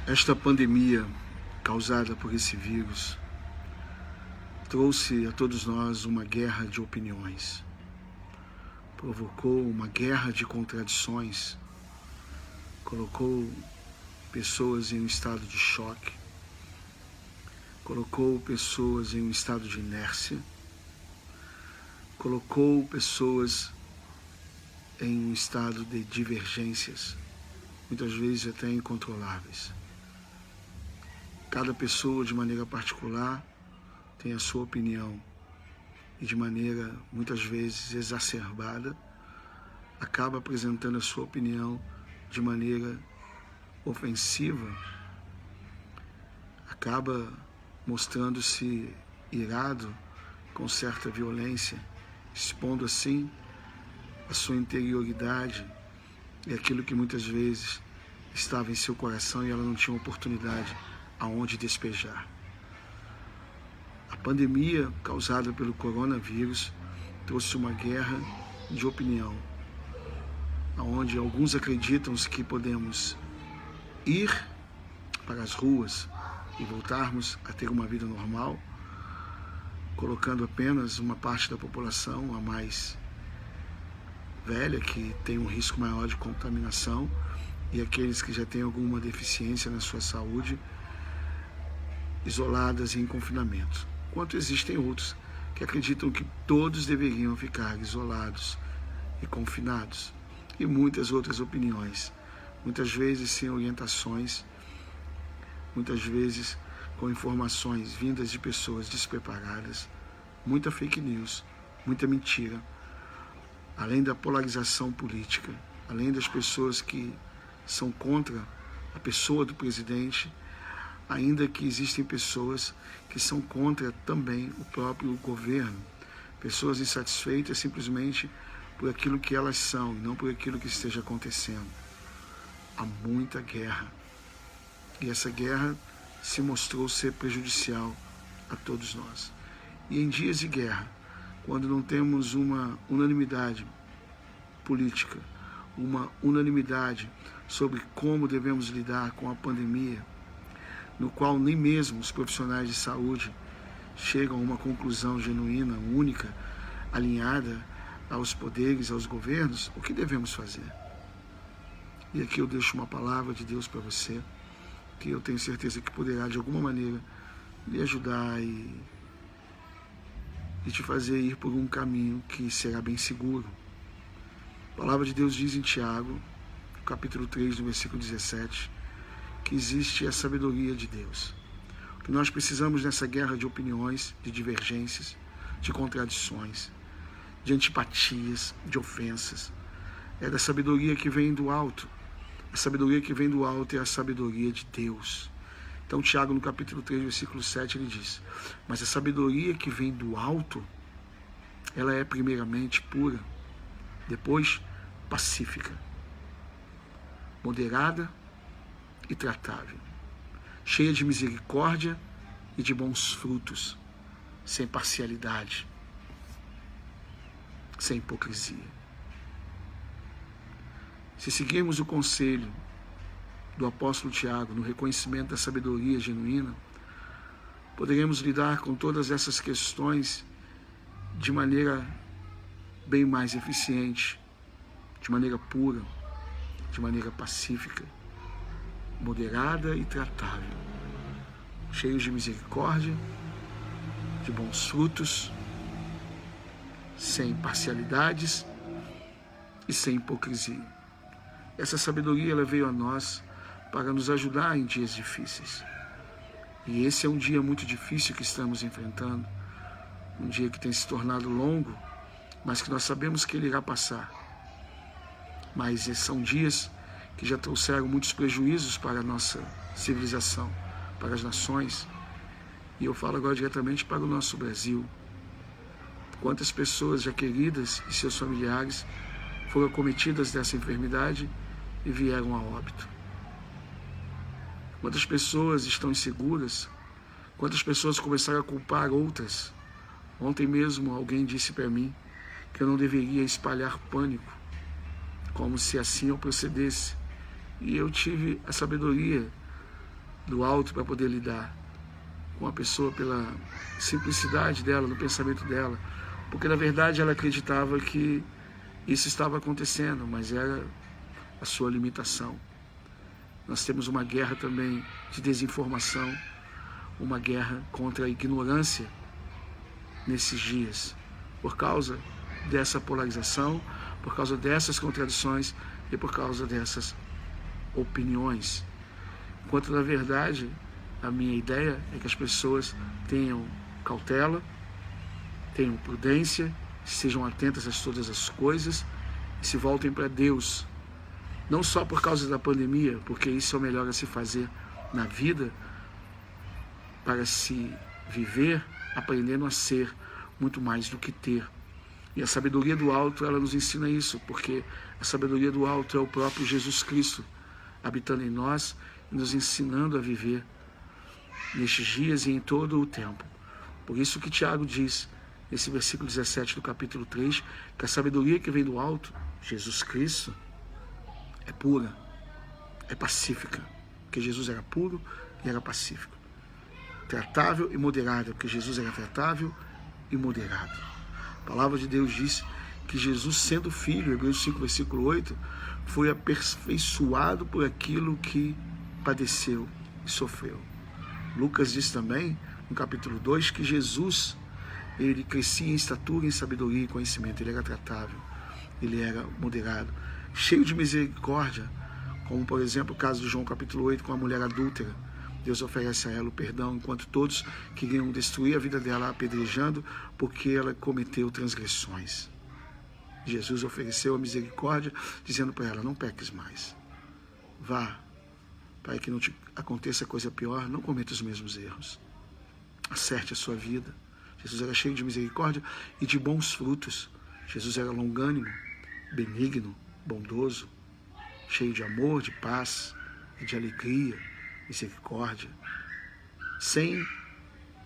Esta pandemia causada por esse vírus trouxe a todos nós uma guerra de opiniões, provocou uma guerra de contradições, colocou pessoas em um estado de choque, colocou pessoas em um estado de inércia, colocou pessoas em um estado de divergências, muitas vezes até incontroláveis. Cada pessoa, de maneira particular, tem a sua opinião e, de maneira muitas vezes exacerbada, acaba apresentando a sua opinião de maneira ofensiva, acaba mostrando-se irado com certa violência, expondo assim a sua interioridade e aquilo que muitas vezes estava em seu coração e ela não tinha oportunidade aonde despejar. A pandemia causada pelo coronavírus trouxe uma guerra de opinião, onde alguns acreditam que podemos ir para as ruas e voltarmos a ter uma vida normal, colocando apenas uma parte da população, a mais velha, que tem um risco maior de contaminação, e aqueles que já têm alguma deficiência na sua saúde, isoladas e em confinamento. Enquanto existem outros que acreditam que todos deveriam ficar isolados e confinados. E muitas outras opiniões, muitas vezes sem orientações, muitas vezes com informações vindas de pessoas despreparadas, muita fake news, muita mentira, além da polarização política, além das pessoas que são contra a pessoa do presidente, ainda que existem pessoas que são contra também o próprio governo, pessoas insatisfeitas simplesmente por aquilo que elas são e não por aquilo que esteja acontecendo. Há muita guerra, e essa guerra se mostrou ser prejudicial a todos nós. E em dias de guerra, quando não temos uma unanimidade política, uma unanimidade sobre como devemos lidar com a pandemia, no qual nem mesmo os profissionais de saúde chegam a uma conclusão genuína, única, alinhada aos poderes, aos governos, o que devemos fazer? E aqui eu deixo uma palavra de Deus para você, que eu tenho certeza que poderá de alguma maneira lhe ajudar e te fazer ir por um caminho que será bem seguro. A palavra de Deus diz em Tiago, capítulo 3, no versículo 17, que existe a sabedoria de Deus. O que nós precisamos nessa guerra de opiniões, de divergências, de contradições, de antipatias, de ofensas, é da sabedoria que vem do alto. A sabedoria que vem do alto é a sabedoria de Deus. Então Tiago, no capítulo 3, versículo 7, ele diz: mas a sabedoria que vem do alto, ela é primeiramente pura, depois pacífica, moderada e tratável, cheia de misericórdia e de bons frutos, sem parcialidade, sem hipocrisia. Se seguirmos o conselho do apóstolo Tiago no reconhecimento da sabedoria genuína, poderemos lidar com todas essas questões de maneira bem mais eficiente, de maneira pura, de maneira pacífica, moderada e tratável, cheios de misericórdia, de bons frutos, sem parcialidades e sem hipocrisia. Essa sabedoria ela veio a nós para nos ajudar em dias difíceis. E esse é um dia muito difícil que estamos enfrentando, um dia que tem se tornado longo, mas que nós sabemos que ele irá passar. Mas são dias que já trouxeram muitos prejuízos para a nossa civilização, para as nações. E eu falo agora diretamente para o nosso Brasil. Quantas pessoas já queridas e seus familiares foram acometidas dessa enfermidade e vieram a óbito. Quantas pessoas estão inseguras, quantas pessoas começaram a culpar outras. Ontem mesmo alguém disse para mim que eu não deveria espalhar pânico, como se assim eu procedesse. E eu tive a sabedoria do alto para poder lidar com a pessoa pela simplicidade dela, no pensamento dela, porque na verdade ela acreditava que isso estava acontecendo, mas era a sua limitação. Nós temos uma guerra também de desinformação, uma guerra contra a ignorância nesses dias, por causa dessa polarização, por causa dessas contradições e por causa dessas opiniões. Enquanto na verdade a minha ideia é que as pessoas tenham cautela, tenham prudência, sejam atentas a todas as coisas e se voltem para Deus. Não só por causa da pandemia, porque isso é o melhor a se fazer na vida, para se viver aprendendo a ser muito mais do que ter. E a sabedoria do alto, ela nos ensina isso, porque a sabedoria do alto é o próprio Jesus Cristo habitando em nós e nos ensinando a viver nestes dias e em todo o tempo. Por isso que Tiago diz, nesse versículo 17 do capítulo 3, que a sabedoria que vem do alto, Jesus Cristo, é pura, é pacífica, porque Jesus era puro e era pacífico. Tratável e moderada, porque Jesus era tratável e moderado. A palavra de Deus diz que Jesus, sendo filho, Hebreus 5, versículo 8, foi aperfeiçoado por aquilo que padeceu e sofreu. Lucas diz também, no capítulo 2, que Jesus, ele crescia em estatura, em sabedoria e conhecimento. Ele era tratável, ele era moderado, cheio de misericórdia, como por exemplo o caso de João capítulo 8 com a mulher adúltera. Deus oferece a ela o perdão, enquanto todos queriam destruir a vida dela apedrejando, porque ela cometeu transgressões. Jesus ofereceu a misericórdia, dizendo para ela, não peques mais. Vá, para que não te aconteça coisa pior, não cometa os mesmos erros. Acerte a sua vida. Jesus era cheio de misericórdia e de bons frutos. Jesus era longânimo, benigno, bondoso, cheio de amor, de paz e de alegria, misericórdia, sem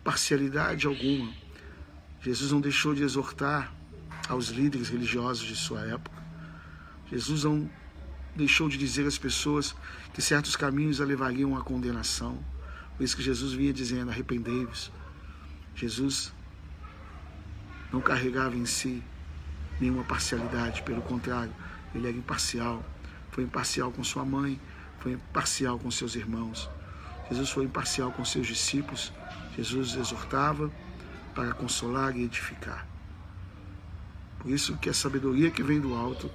parcialidade alguma. Jesus não deixou de exortar aos líderes religiosos de sua época. Jesus não deixou de dizer às pessoas que certos caminhos a levariam à condenação. Por isso que Jesus vinha dizendo, arrependei-vos. Jesus não carregava em si nenhuma parcialidade, pelo contrário, ele era imparcial. Foi imparcial com sua mãe, foi imparcial com seus irmãos. Jesus foi imparcial com seus discípulos. Jesus exortava para consolar e edificar. Por isso que a sabedoria que vem do alto,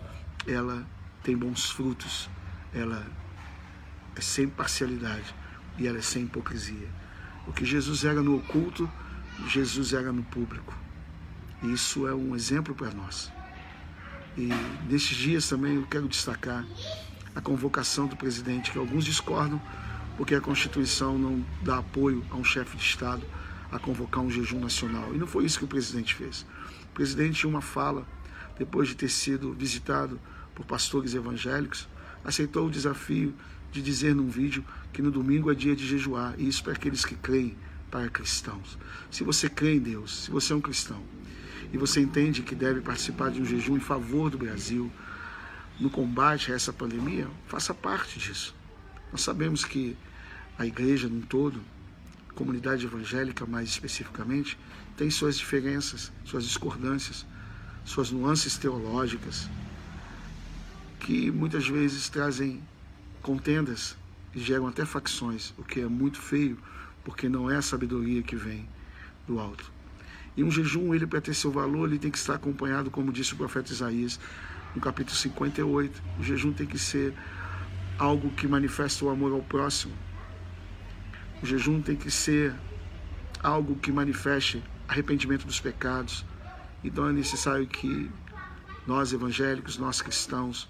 ela tem bons frutos, ela é sem parcialidade e ela é sem hipocrisia. O que Jesus era no oculto, Jesus era no público. E isso é um exemplo para nós. E nesses dias também eu quero destacar a convocação do presidente, que alguns discordam, porque a Constituição não dá apoio a um chefe de Estado a convocar um jejum nacional. E não foi isso que o presidente fez. O presidente, em uma fala, depois de ter sido visitado por pastores evangélicos, aceitou o desafio de dizer num vídeo que no domingo é dia de jejuar, e isso para aqueles que creem, para cristãos. Se você crê em Deus, se você é um cristão, e você entende que deve participar de um jejum em favor do Brasil, no combate a essa pandemia, faça parte disso. Nós sabemos que a igreja num todo, a comunidade evangélica mais especificamente, tem suas diferenças, suas discordâncias, suas nuances teológicas, que muitas vezes trazem contendas e geram até facções, o que é muito feio, porque não é a sabedoria que vem do alto. E um jejum, ele para ter seu valor, ele tem que estar acompanhado, como disse o profeta Isaías, no capítulo 58. O jejum tem que ser algo que manifesta o amor ao próximo. O jejum tem que ser algo que manifeste arrependimento dos pecados. Então é necessário que nós evangélicos, nós cristãos,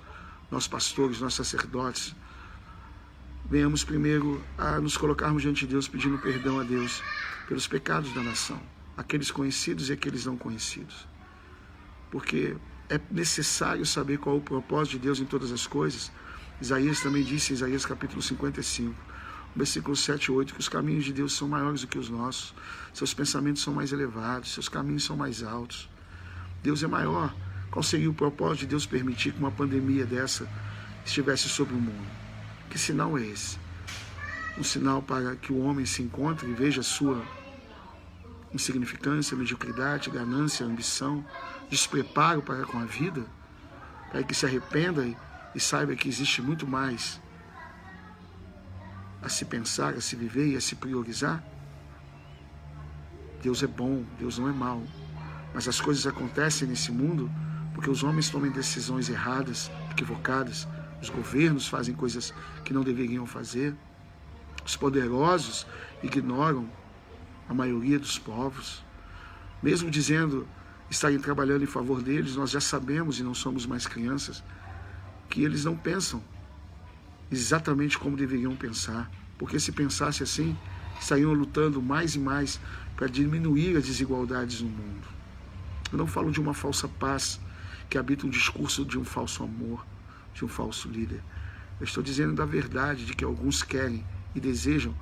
nós pastores, nós sacerdotes, venhamos primeiro a nos colocarmos diante de Deus pedindo perdão a Deus pelos pecados da nação, aqueles conhecidos e aqueles não conhecidos. Porque é necessário saber qual é o propósito de Deus em todas as coisas. Isaías também disse, em Isaías capítulo 55, versículos 7 e 8, que os caminhos de Deus são maiores do que os nossos, seus pensamentos são mais elevados, seus caminhos são mais altos. Deus é maior. Qual seria o propósito de Deus permitir que uma pandemia dessa estivesse sobre o mundo? Que sinal é esse? um sinal para que o homem se encontre e veja a sua insignificância, mediocridade, ganância, ambição, despreparo para com a vida, para que se arrependa e saiba que existe muito mais a se pensar, a se viver e a se priorizar. Deus é bom, Deus não é mau, mas as coisas acontecem nesse mundo porque os homens tomam decisões erradas, equivocadas, os governos fazem coisas que não deveriam fazer, os poderosos ignoram a maioria dos povos, mesmo dizendo estarem trabalhando em favor deles, nós já sabemos, e não somos mais crianças, que eles não pensam exatamente como deveriam pensar, porque se pensasse assim, estariam lutando mais e mais para diminuir as desigualdades no mundo. Eu não falo de uma falsa paz que habita um discurso de um falso amor, de um falso líder. Eu estou dizendo da verdade, de que alguns querem e desejam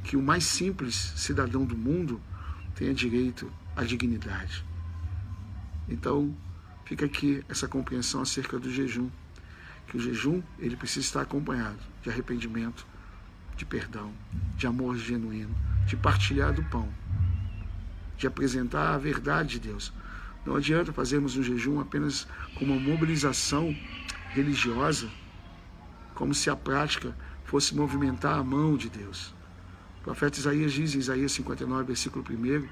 que o mais simples cidadão do mundo tenha direito à dignidade. Então, fica aqui essa compreensão acerca do jejum, que o jejum ele precisa estar acompanhado de arrependimento, de perdão, de amor genuíno, de partilhar do pão, de apresentar a verdade de Deus. Não adianta fazermos um jejum apenas como uma mobilização religiosa, como se a prática fosse movimentar a mão de Deus. O profeta Isaías diz em Isaías 59, versículo 1,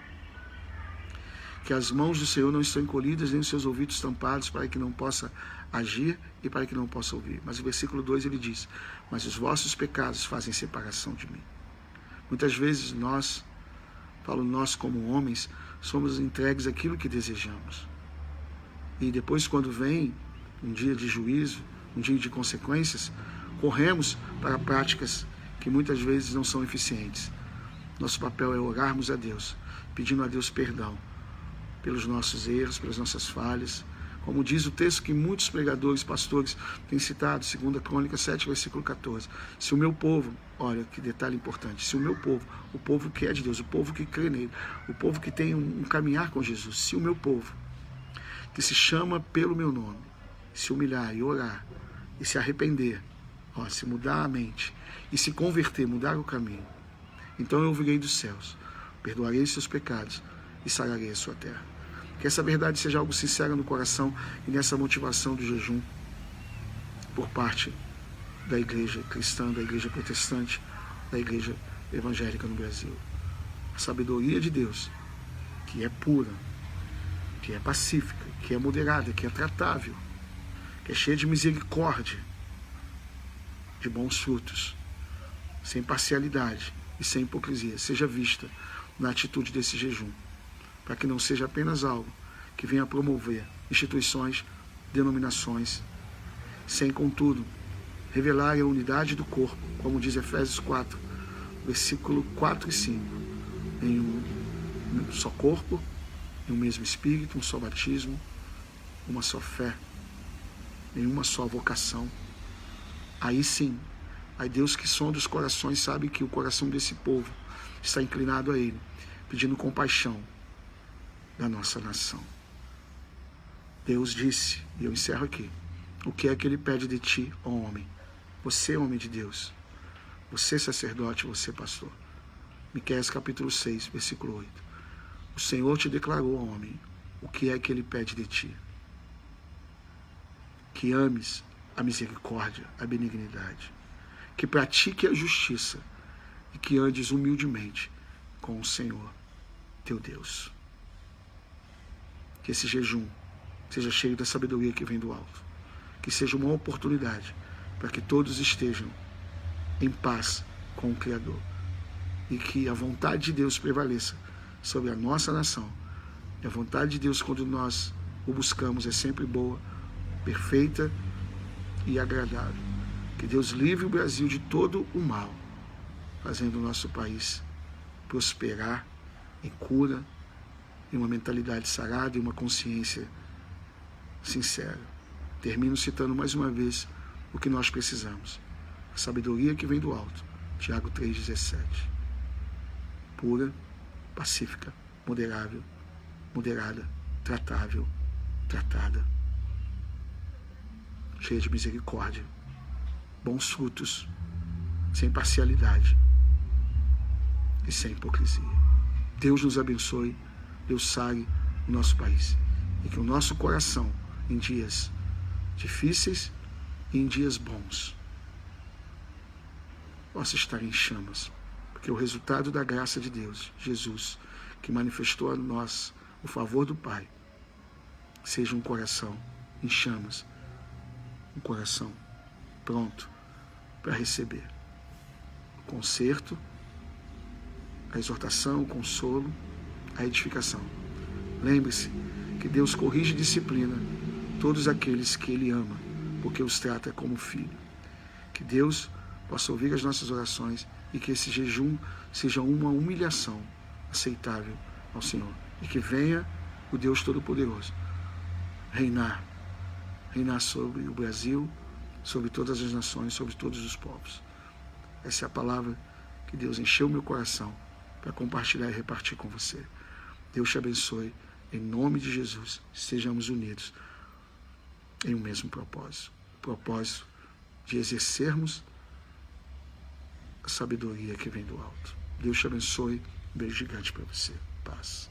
que as mãos do Senhor não estão encolhidas, nem os seus ouvidos tampados, para que não possa agir e para que não possa ouvir. Mas o versículo 2 ele diz, mas os vossos pecados fazem separação de mim. Muitas vezes nós, falo nós como homens, somos entregues àquilo que desejamos. E depois, quando vem um dia de juízo, um dia de consequências, corremos para práticas que muitas vezes não são eficientes. Nosso papel é orarmos a Deus, pedindo a Deus perdão pelos nossos erros, pelas nossas falhas. Como diz o texto que muitos pregadores, pastores têm citado, 2 Crônicas 7, versículo 14. Se o meu povo, olha que detalhe importante, se o meu povo, o povo que é de Deus, o povo que crê nele, o povo que tem um caminhar com Jesus, se o meu povo, que se chama pelo meu nome, se humilhar e orar, e se arrepender, se mudar a mente, e se converter, mudar o caminho, então eu ouvirei dos céus, perdoarei seus pecados e sararei a sua terra. Que essa verdade seja algo sincero no coração e nessa motivação do jejum por parte da igreja cristã, da igreja protestante, da igreja evangélica no Brasil. A sabedoria de Deus, que é pura, que é pacífica, que é moderada, que é tratável, que é cheia de misericórdia, de bons frutos, sem parcialidade e sem hipocrisia, seja vista na atitude desse jejum, para que não seja apenas algo que venha promover instituições, denominações, sem, contudo, revelar a unidade do corpo, como diz Efésios 4, versículo 4 e 5, em um só corpo, em um mesmo Espírito, um só batismo, uma só fé, em uma só vocação. Aí sim, aí Deus que sonda os corações sabe que o coração desse povo está inclinado a Ele, pedindo compaixão da nossa nação. Deus disse, e eu encerro aqui, o que é que Ele pede de ti, ó homem? Você, homem de Deus, você, sacerdote, você, pastor. Miqueias capítulo 6, versículo 8. O Senhor te declarou, ó homem, o que é que Ele pede de ti? Que ames a misericórdia, a benignidade, que pratique a justiça e que andes humildemente com o Senhor, teu Deus. Que esse jejum seja cheio da sabedoria que vem do alto. Que seja uma oportunidade para que todos estejam em paz com o Criador. E que a vontade de Deus prevaleça sobre a nossa nação. E a vontade de Deus, quando nós o buscamos, é sempre boa, perfeita e agradável. Que Deus livre o Brasil de todo o mal, fazendo o nosso país prosperar em cura, em uma mentalidade sarada e uma consciência sincera. Termino citando mais uma vez o que nós precisamos. A sabedoria que vem do alto. Tiago 3,17. Pura, pacífica, moderável, moderada, tratável, tratada. Cheia de misericórdia. Bons frutos, sem parcialidade e sem hipocrisia. Deus nos abençoe, Deus sare o nosso país. E que o nosso coração, em dias difíceis e em dias bons, possa estar em chamas. Porque o resultado da graça de Deus, Jesus, que manifestou a nós o favor do Pai, seja um coração em chamas, um coração pronto para receber o conserto, a exortação, o consolo, a edificação. Lembre-se que Deus corrige e disciplina todos aqueles que Ele ama, porque os trata como filho. Que Deus possa ouvir as nossas orações e que esse jejum seja uma humilhação aceitável ao Senhor. E que venha o Deus Todo-Poderoso reinar sobre o Brasil, sobre todas as nações, sobre todos os povos. Essa é a palavra que Deus encheu meu coração para compartilhar e repartir com você. Deus te abençoe, em nome de Jesus, estejamos unidos em um mesmo propósito. O propósito de exercermos a sabedoria que vem do alto. Deus te abençoe, um beijo gigante para você. Paz.